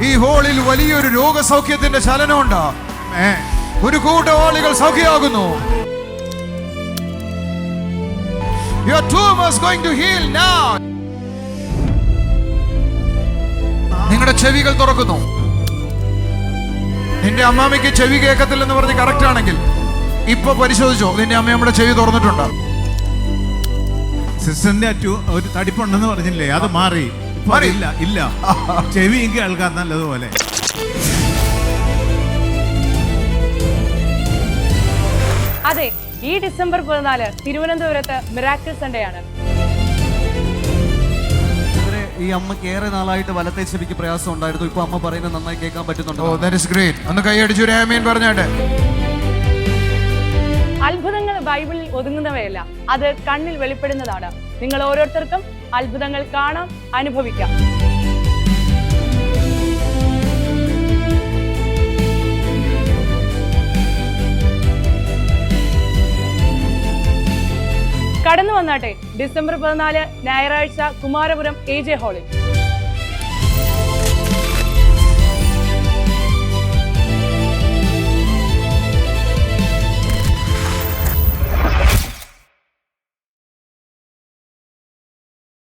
ഈ ഹോളിൽ വലിയൊരു രോഗസൗഖ്യത്തിന്റെ ചലനമുണ്ട്. ഒരു കൂട്ടം ആളുകൾ സൗഖ്യമാകുന്നു. Your tumor is going to heal now. നിങ്ങളുടെ ചെവികൾ തുറക്കുന്നു. നിന്റെ അമ്മാമ്മയ്ക്ക് ചെവി കേൾക്കത്തില്ലെന്ന് പറഞ്ഞ് കറക്റ്റ് ആണെങ്കിൽ ഇപ്പൊ പരിശോധിച്ചോ, നിന്റെ അമ്മയുടെ ചെവി തുറന്നിട്ടുണ്ട്. സിസ്റ്ററിന്റെ ഒരു തടിപ്പുണ്ടെന്ന് പറഞ്ഞില്ലേ, അത് മാറി. ഇല്ല ചെവി കേൾക്കാൻ നല്ലതുപോലെ. അതെ, ഈ ഡിസംബർ 14 തിരുവനന്തപുരത്ത് മിറാക്കിൾ സൺഡേ ആണ്. ഈ അമ്മക്ക് ഏറെ നാളായിട്ട് വലത്തെ ചെവിക്ക് പ്രയാസം ഉണ്ടായിരുന്നു. ഇപ്പൊ അമ്മ പറയുന്നത് നന്നായി കേൾക്കാൻ പറ്റുന്നുണ്ട്. Oh, that is great. ഒന്ന് കൈയടിച്ചു ഒരു ആമേൻ പറഞ്ഞാട്ടെ. അത്ഭുതങ്ങൾ ബൈബിളിൽ ഒതുങ്ങുന്നവയല്ല, അത് കണ്ണിൽ വെളിപ്പെടുന്നതാണ്. നിങ്ങൾ ഓരോരുത്തർക്കും അത്ഭുതങ്ങൾ കാണാം, അനുഭവിക്കാം. കടന്നു വന്നാട്ടെ ഡിസംബർ 14 ഞായറാഴ്ച കുമാരപുരം AJ ഹാളിൽ.